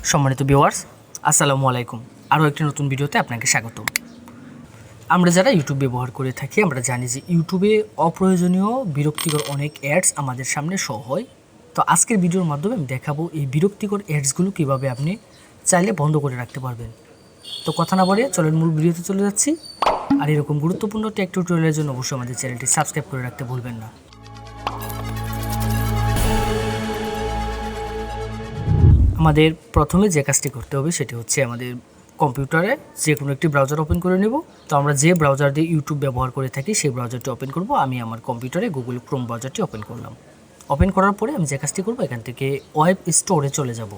সম্মানিত ভিউয়ার্স, আসসালামু আলাইকুম। আরও একটি নতুন ভিডিওতে আপনাকে স্বাগতম। আমরা যারা ইউটিউব ব্যবহার করে থাকি আমরা জানি যে ইউটিউবে অপ্রয়োজনীয় বিরক্তিকর অনেক অ্যাডস আমাদের সামনে শো হয়। তো আজকের ভিডিওর মাধ্যমে আমি দেখাবো এই বিরক্তিকর অ্যাডসগুলো কীভাবে আপনি চাইলে বন্ধ করে রাখতে পারবেন। তো কথা না বাড়িয়ে চলেন মূল ভিডিওতে চলে যাচ্ছি। আর এরকম গুরুত্বপূর্ণ টেক টিউটোরিয়ালের জন্য অবশ্যই আমাদের চ্যানেলটি সাবস্ক্রাইব করে রাখতে ভুলবেন না। আমাদের প্রথমে যে কাজটি করতে হবে সেটি হচ্ছে আমাদের কম্পিউটারে যে কোনো একটি ব্রাউজার ওপেন করে নেব। তো আমরা যে ব্রাউজার দিয়ে ইউটিউব ব্যবহার করে থাকি সেই ব্রাউজারটি ওপেন করব। আমি আমার কম্পিউটারে গুগল ক্রোম ব্রাউজারটি ওপেন করলাম। ওপেন করার পরে আমি যে কাজটি করব এখান থেকে ওয়েব স্টোরে চলে যাব।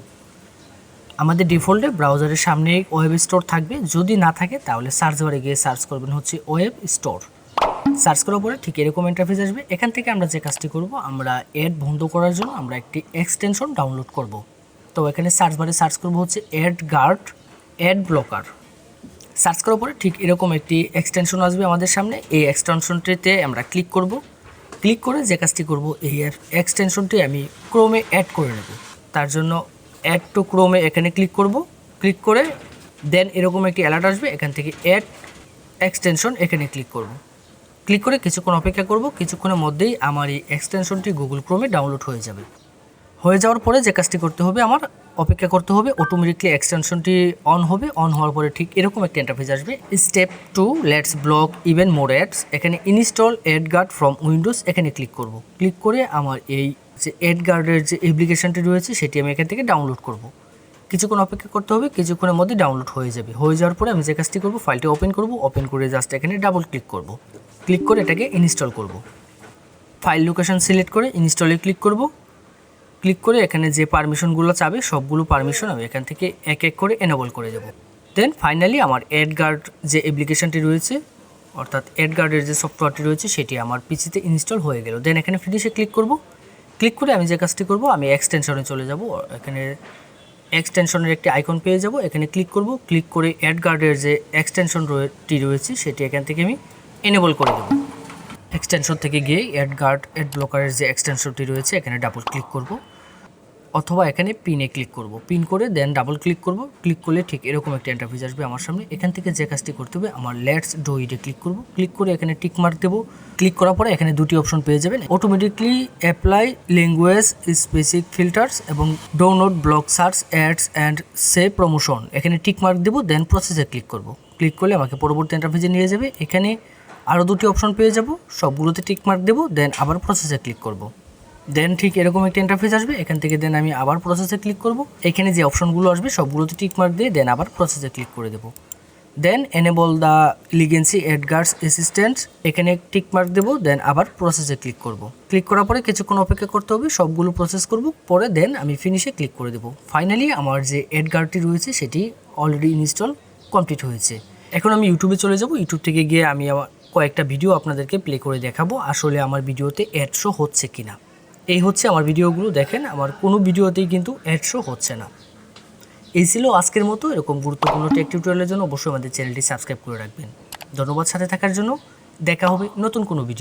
আমাদের ডিফল্টে ব্রাউজারের সামনে ওয়েব স্টোর থাকবে, যদি না থাকে তাহলে সার্চ বারে গিয়ে সার্চ করবেন হচ্ছে ওয়েব স্টোর। সার্চ করার পরে ঠিক এরকম ইন্টারফেস আসবে। এখান থেকে আমরা যে কাজটি করব, আমরা অ্যাড বন্ধ করার জন্য আমরা একটি এক্সটেনশন ডাউনলোড করব। তো এখানে সার্চ বারে সার্চ করব হচ্ছে AdGuard ad blocker. Search করার পরে ঠিক এরকম একটি এক্সটেনশন আসবে আমাদের সামনে। এই এক্সটেনশনটিতে আমরা ক্লিক করব। ক্লিক করে যে কাজটি করব, এই এক্সটেনশনটি আমি ক্রোমে অ্যাড করে নেব। তার জন্য অ্যাড টু ক্রোমে এখানে ক্লিক করব। ক্লিক করে দেন এরকম একটি অ্যালার্ট আসবে, এখান থেকে অ্যাড এক্সটেনশন এখানে ক্লিক করব। ক্লিক করে কিছুক্ষণ অপেক্ষা করব। কিছুক্ষণের মধ্যেই আমার এই এক্সটেনশনটি গুগল ক্রোমে ডাউনলোড হয়ে যাবে। হয়ে যাওয়ার পরে যে কাজটি করতে হবে, আমার অপেক্ষা করতে হবে। অটোমেটিকলি এক্সটেনশনটি অন হবে। অন হওয়ার পরে ঠিক এরকম একটা ইন্টারফেস আসবে। Step 2 let's block even more ads. এখানে install AdGuard from Windows এখানে ক্লিক করব। ক্লিক করে আমার এই যে অ্যাড গার্ডের যে অ্যাপ্লিকেশনটি রয়েছে সেটি আমি এখান থেকে ডাউনলোড করব। কিছুক্ষণ অপেক্ষা করতে হবে, কিছুক্ষণের মধ্যে ডাউনলোড হয়ে যাবে। হয়ে যাওয়ার পরে আমি যে কাজটি করব, ফাইলটি ওপেন করব। ওপেন করে জাস্ট এখানে ডাবল ক্লিক করব। ক্লিক করে এটাকে ইনস্টল করব। ফাইল লোকেশন সিলেক্ট করে ইনস্টলে ক্লিক করব। ক্লিক করে এখানে যে পারমিশনগুলো চাবে সবগুলো পারমিশন আমি এখান থেকে এক এক করে এনেবল করে দেবো। দেন ফাইনালি আমার অ্যাড গার্ড যে অ্যাপ্লিকেশনটি রয়েছে, অর্থাৎ অ্যাড গার্ডের যে সফটওয়্যারটি রয়েছে সেটি আমার পিসিতে ইনস্টল হয়ে গেল। দেন এখানে ফিনিশে ক্লিক করব। ক্লিক করে আমি যে কাজটি করব, আমি এক্সটেনশনে চলে যাব। এখানে এক্সটেনশনের একটি আইকন পেয়ে যাব, এখানে ক্লিক করব। ক্লিক করে অ্যাড গার্ডের যে এক্সটেনশনটি রয়েছে সেটি এখান থেকে আমি এনেবল করে দেবো। এক্সটেনশন থেকে গিয়ে অ্যাড গার্ড অ্যাড ব্লকারের যে এক্সটেনশনটি রয়েছে এখানে ডাবল ক্লিক করব, অথবা এখানে পিনে ক্লিক করব। পিন করে দেন ডাবল ক্লিক করব। ক্লিক করলে ঠিক এরকম একটা ইন্টারফেস আসবে আমার সামনে। এখান থেকে যে কাজটি করতে হবে, আমার লেটস ডু ইটে ক্লিক করব। ক্লিক করে এখানে টিক মার্ক দেবো। ক্লিক করার পরে এখানে দুটি অপশন পেয়ে যাবেন, automatically apply language specific filters এবং do not block search ads and সে প্রমোশন। এখানে টিক মার্ক দেবো, দেন প্রসেসে ক্লিক করব। ক্লিক করলে আমাকে পরবর্তী ইন্টারফেসে নিয়ে যাবে। এখানে আরও দুটি অপশন পেয়ে যাব, সবগুলোতে টিক মার্ক দেবো, দেন আবার প্রসেসে ক্লিক করব। দেন ঠিক এরকম একটা ইন্টারফেস আসবে। এখান থেকে দেন আমি আবার প্রসেসে ক্লিক করব। এখানে যে অপশনগুলো আসবে সবগুলোতে টিক মার্ক দিয়ে দেন আবার প্রসেসে ক্লিক করে দেবো। Then enable the legacy AdGuard's assistant এখানে টিক মার্ক দেবো, দেন আবার প্রসেসে ক্লিক করব। ক্লিক করার পরে কিছুক্ষণ অপেক্ষা করতে হবে, সবগুলো প্রসেস করব, পরে দেন আমি ফিনিশে ক্লিক করে দেবো। ফাইনালি আমার যে অ্যাড গার্ডটি রয়েছে সেটি অলরেডি ইনস্টল কমপ্লিট হয়েছে। এখন আমি ইউটিউবে চলে যাব। ইউটিউব থেকে গিয়ে আমি আমার কয়েকটা ভিডিও আপনাদেরকে প্লে করে দেখাবো আসলে আমার ভিডিওতে অ্যাড শো হচ্ছে কিনা। এই হচ্ছে আমার ভিডিওগুলো, দেখেন আমার কোনো ভিডিওতেই কিন্তু অ্যাড শো হচ্ছে না। এই ছিল আজকের মতো। এরকম গুরুত্বপূর্ণ টেক টিউটোরিয়ালের জন্য অবশ্যই আমাদের চ্যানেলটি সাবস্ক্রাইব করে রাখবেন। ধন্যবাদ সাথে থাকার জন্য। দেখা হবে নতুন কোনো ভিডিও।